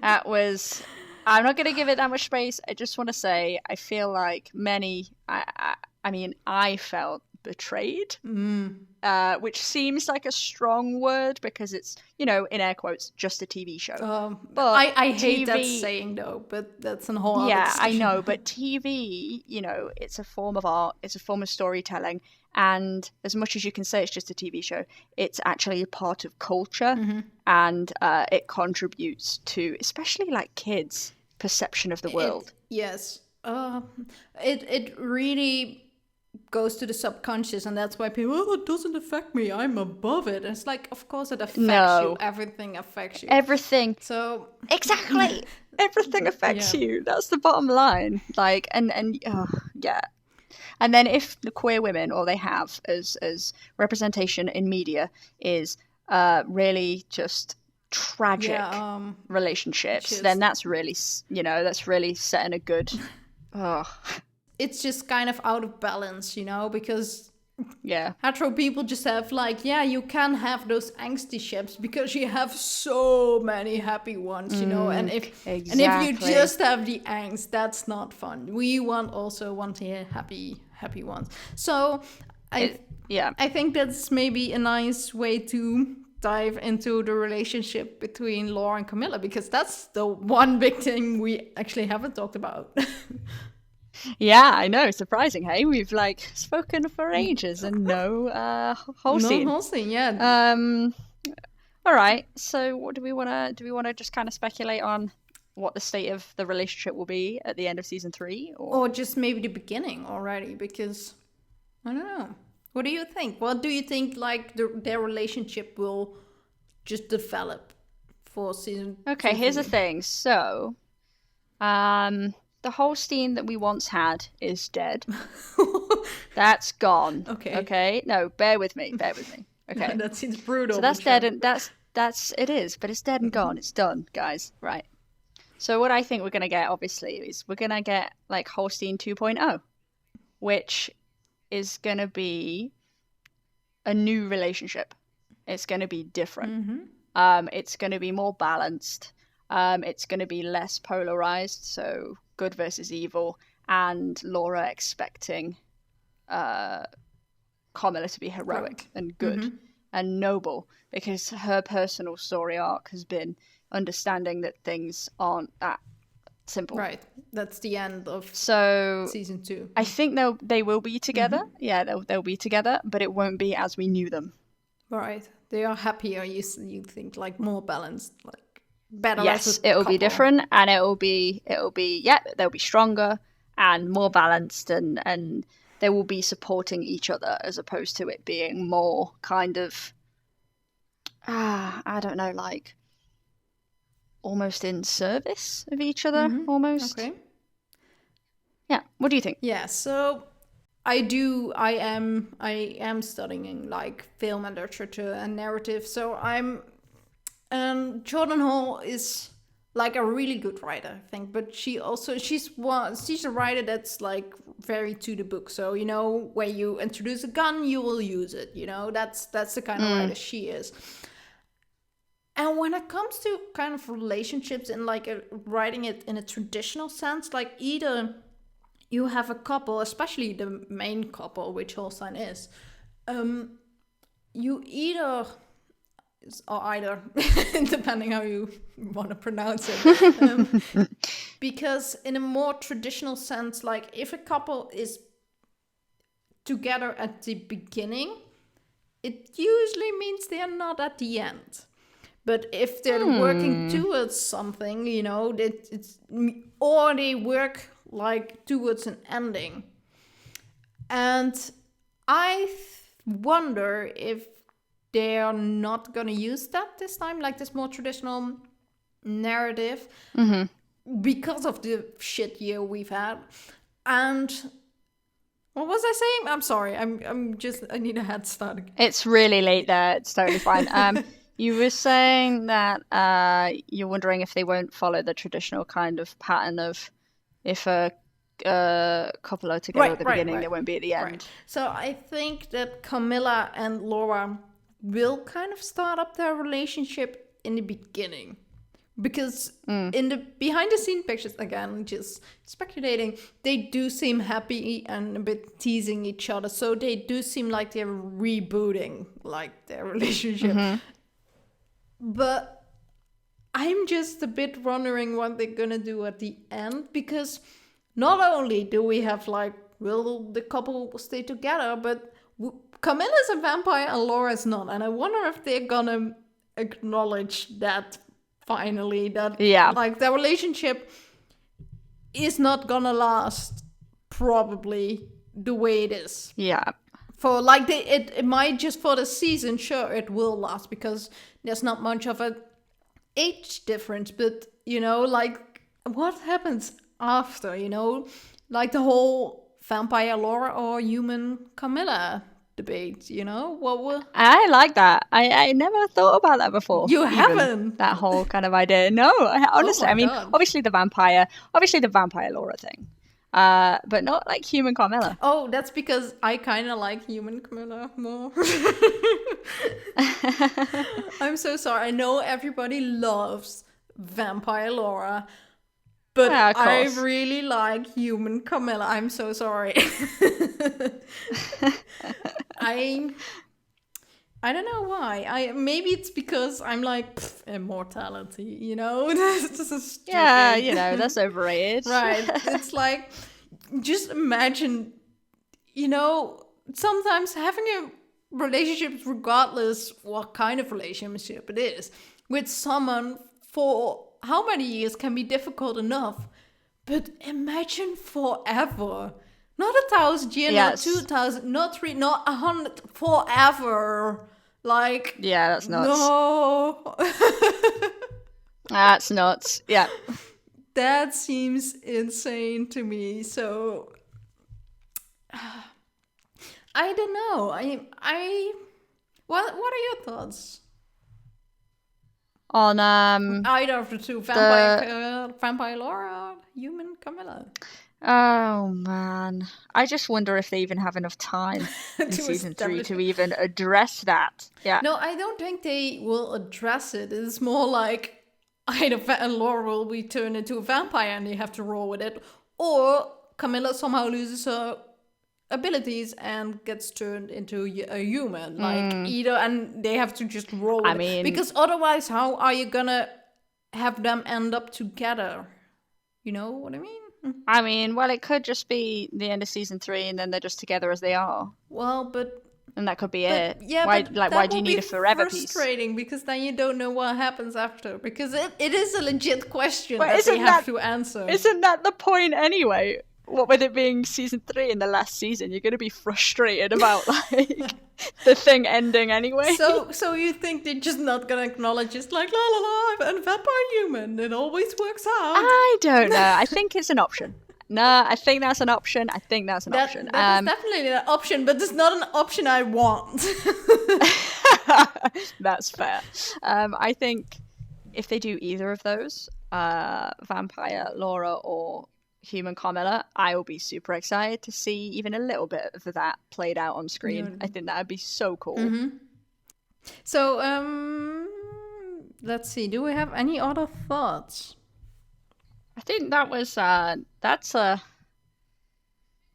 That was. I'm not going to give it that much space. I just want to say I feel like I felt betrayed, which seems like a strong word because it's, in air quotes, just a TV show. But I hate that saying though, but that's a whole other discussion. I know, but TV, it's a form of art, it's a form of storytelling, and as much as you can say it's just a TV show, it's actually a part of culture, and it contributes to, especially like kids' perception of the world. Yes. It really goes to the subconscious, and that's why people, it doesn't affect me, I'm above it. And it's like, of course it affects you. Everything affects you. Everything. So exactly. Everything affects you. That's the bottom line. Like, and yeah. And then if the queer women, all they have as representation in media is really just tragic relationships, then that's really setting a good it's just kind of out of balance, because hetero people just have like, you can have those angsty ships because you have so many happy ones, and if you just have the angst, that's not fun. We also want to hear happy ones. So I think that's maybe a nice way to dive into the relationship between Laura and Carmilla, because that's the one big thing we actually haven't talked about. Yeah, I know. Surprising, hey? We've spoken for ages and no Hollstein. No Hollstein, yeah. All right. So, what do we want to just kind of speculate on what the state of the relationship will be at the end of season 3, or just maybe the beginning already? Because I don't know. What do you think? What do you think? Their relationship will just develop for season? Okay, here's the thing. So, the Hollstein that we once had is dead. That's gone. Okay. No, bear with me. Okay. That seems brutal. So that's dead, and it is, but it's dead and gone. It's done, guys. Right. So what I think we're gonna get, obviously, is we're gonna get Hollstein 2.0, which is gonna be a new relationship. It's gonna be different. It's gonna be more balanced. It's gonna be less polarized. So good versus evil, and Laura expecting Carmilla to be heroic and good and noble, because her personal story arc has been understanding that things aren't that simple. Right. That's the end of season 2. I think they will be together. Yeah, they'll be together, but it won't be as we knew them. Right. They are happier, you think, more balanced, better. Yes, it'll be different, and it'll be they'll be stronger and more balanced, and they will be supporting each other, as opposed to it being more kind of I don't know, almost in service of each other, almost. Okay. Yeah. What do you think? Yeah. So I am studying film and literature and narrative. So I'm. Jordan Hall is a really good writer, I think, but she's a writer that's very to the book. So when you introduce a gun, you will use it. That's the kind of writer she is. And when it comes to kind of relationships and writing it in a traditional sense, either you have a couple, especially the main couple, which Hollstein is, you either depending how you want to pronounce it, Because in a more traditional sense, like if a couple is together at the beginning, it usually means they're not at the end. But if they're working towards something, you know, or they work like towards an ending. And I wonder if they are not going to use that this time, like this more traditional narrative, because of the shit year we've had. And what was I saying? I'm sorry. I need a head start. It's really late there. It's totally fine. You were saying that you're wondering if they won't follow the traditional kind of pattern of if a couple are together at the beginning, they won't be at the end. Right. So I think that Carmilla and Laura will kind of start up their relationship in the beginning. Because in the behind the scene pictures, again, just speculating, they do seem happy and a bit teasing each other. So they do seem like they're rebooting like their relationship. But I'm just a bit wondering what they're gonna do at the end, because not only do we have like, will the couple stay together, but Carmilla's a vampire and Laura's not. And I wonder if they're gonna acknowledge that finally, that like their relationship is not gonna last probably the way it is. Yeah. For like it might just for the season, sure, it will last because there's not much of an age difference, but you know, like what happens after, you know, like the whole vampire Laura or human Carmilla debate, you know, what will... I like that. I never thought about that before. You haven't? That whole kind of idea. No, honestly, I mean, obviously the vampire Laura thing. But not like human Carmilla. Oh, that's because I kind of like human Carmilla more. I'm so sorry. I know everybody loves vampire Laura, but I really like human Carmilla. I'm so sorry. I don't know why. Maybe it's because I'm like immortality, you know. This is stupid. Yeah, you know, that's overrated. Right. It's like, just imagine, you know, sometimes having a relationship, regardless what kind of relationship it is, with someone for how many years can be difficult enough. But imagine forever. Not 1,000 years, not 2,000, not 3, not 100, forever. Like, yeah, that's nuts. No. That's nuts. Yeah. That seems insane to me. So, I don't know. What are your thoughts on either of the two, vampire Laura, or human Carmilla? Oh man, I just wonder if they even have enough time in season 3 to even address that. Yeah. No, I don't think they will address it. It's more like either Laura will be turned into a vampire and they have to roll with it, or Carmilla somehow loses her abilities and gets turned into a human. Like either, and they have to just roll with it. Because otherwise, how are you gonna have them end up together? You know what I mean? I mean, well, it could just be the end of season 3 and then they're just together as they are. Well, but... And that could be it. Yeah, why do you need a forever piece? It's frustrating because then you don't know what happens after. Because it is a legit question that they have to answer. Isn't that the point anyway? What with it being season 3 in the last season, you're going to be frustrated about like the thing ending anyway. So you think they're just not going to acknowledge it's like la la la and vampire human? It always works out. I don't know. I think it's an option. No, I think that's an option. That is definitely an option, but it's not an option I want. That's fair. I think if they do either of those, vampire Laura or human Carmilla, I will be super excited to see even a little bit of that played out on screen. Yeah. I think that would be so cool. Mm-hmm. So, let's see. Do we have any other thoughts? I think that was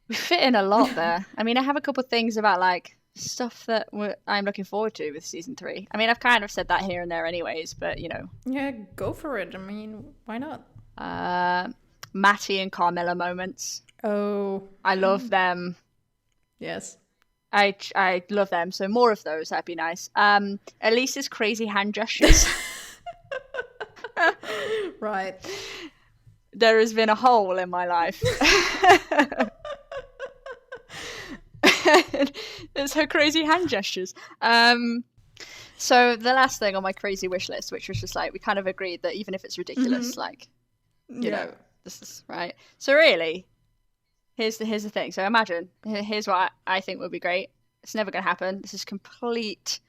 we fit in a lot there. I mean, I have a couple of things about like stuff that I'm looking forward to with season 3. I mean, I've kind of said that here and there anyways, but you know. Yeah, go for it. I mean, why not? Mattie and Carmilla moments. Oh, I love them. yes. I love them. So more of those, that'd be nice. Elise's crazy hand gestures. Right. There has been a hole in my life. It's her crazy hand gestures. So the last thing on my crazy wish list, which was just like, we kind of agreed that even if it's ridiculous, like, you know, this is right. So really, here's the thing. So imagine, here's what I think would be great. It's never going to happen. This is complete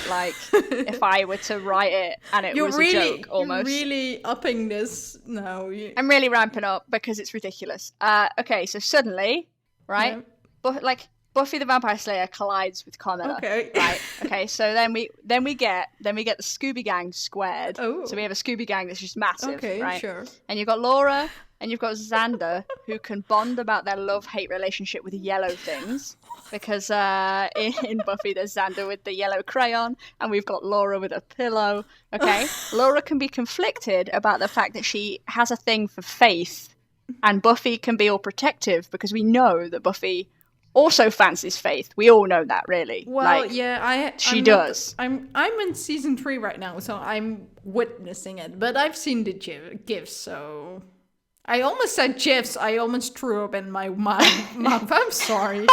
like if I were to write it and it was a joke almost. You're really upping this now. I'm really ramping up because it's ridiculous. Okay, so suddenly, right? Yeah. Buffy the Vampire Slayer collides with Carmilla. Okay. Right. Okay. So then we get the Scooby Gang squared. Oh. So we have a Scooby Gang that's just massive. Okay. Right? Sure. And you've got Laura and you've got Xander who can bond about their love-hate relationship with yellow things. Because in Buffy there's Xander with the yellow crayon and we've got Laura with a pillow. Okay. Laura can be conflicted about the fact that she has a thing for Faith, and Buffy can be all protective because we know that Buffy also fancies Faith. We all know that, really. Well, like, yeah, she does. I'm in season 3 right now, so I'm witnessing it. But I've seen the gifs, so I almost said gifs. I almost threw up in my mouth. I'm sorry.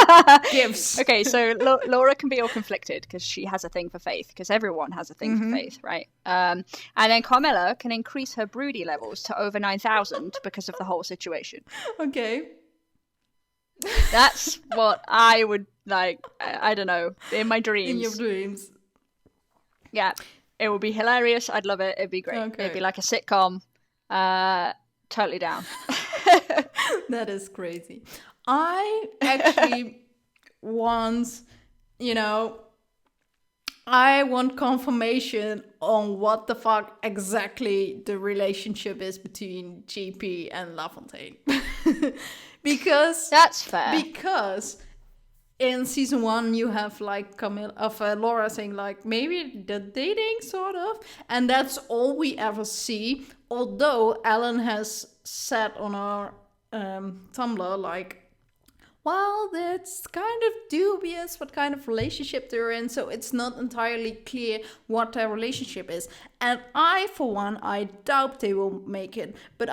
Gifs. Okay, so Laura can be all conflicted because she has a thing for Faith, because everyone has a thing for Faith, right? And then Carmilla can increase her broody levels to over 9,000 because of the whole situation. Okay. That's what I would like. I don't know, in my dreams. In your dreams. Yeah, it would be hilarious. I'd love it. It'd be great. Okay. It'd be like a sitcom. Totally down. That is crazy. I actually want, I want confirmation on what the fuck exactly the relationship is between GP and LaFontaine. Because that's fair. Because in season 1 you have like Laura saying like maybe the dating sort of, and that's all we ever see. Although Ellen has said on our Tumblr like, well, it's kind of dubious what kind of relationship they're in, so it's not entirely clear what their relationship is. And for one, I doubt they will make it, but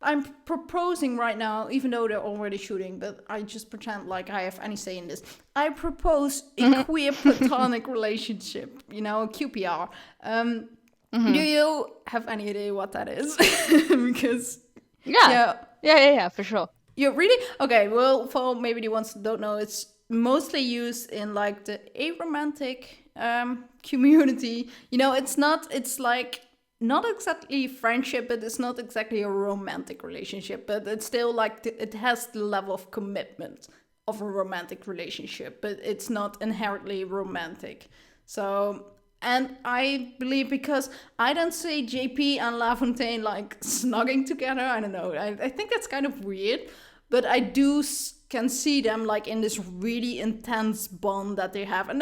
I'm proposing right now, even though they're already shooting, but I just pretend like I have any say in this. I propose a queer platonic relationship, a QPR. Do you have any idea what that is? Because yeah, for sure. You really? Okay, well, for maybe the ones that don't know, it's mostly used in like the aromantic community. It's like not exactly friendship, but it's not exactly a romantic relationship, but it's still like it has the level of commitment of a romantic relationship, but it's not inherently romantic. So, and I believe, because I don't see JP and LaFontaine like snugging together. I don't know. I think that's kind of weird, but I can see them like in this really intense bond that they have, and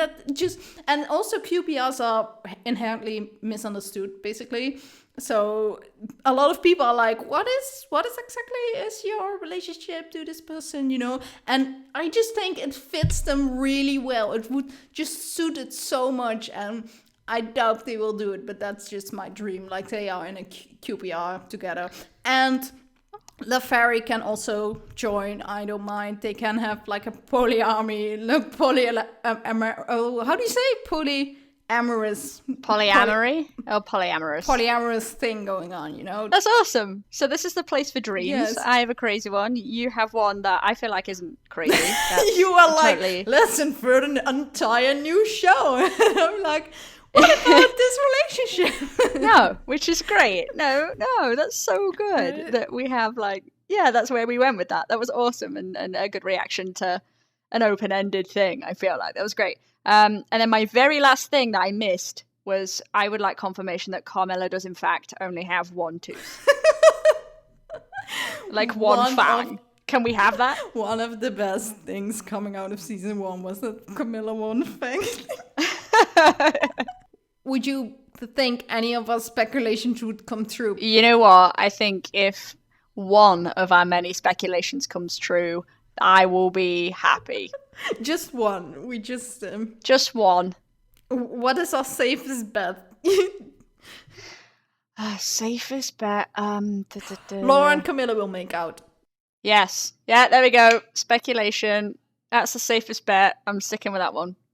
and also QPRs are inherently misunderstood, basically. So a lot of people are like, what is exactly is your relationship to this person, And I just think it fits them really well. It would just suit it so much, and I doubt they will do it, but that's just my dream. Like, they are in a QPR together, and the fairy can also join. I don't mind. They can have like a polyamory. How do you say polyamorous? Polyamory? Polyamorous. Polyamorous thing going on, That's awesome. So this is the place for dreams. Yes. I have a crazy one. You have one that I feel like isn't crazy. You are like, let's invert an entire new show. And I'm like, what about this relationship? No, which is great. No, that's so good that we have that's where we went with that. That was awesome and a good reaction to an open-ended thing, I feel like. That was great. And then my very last thing that I missed was I would like confirmation that Carmilla does in fact only have one tooth. Like one fang. Can we have that? One of the best things coming out of season 1 was that Camilla won fang. Would you to think any of our speculations would come true. You know what? I think if one of our many speculations comes true, I will be happy. Just one. We just one. What is our safest bet? Safest bet. Laura and Camilla will make out. Yes. Yeah, there we go. Speculation. That's the safest bet. I'm sticking with that one.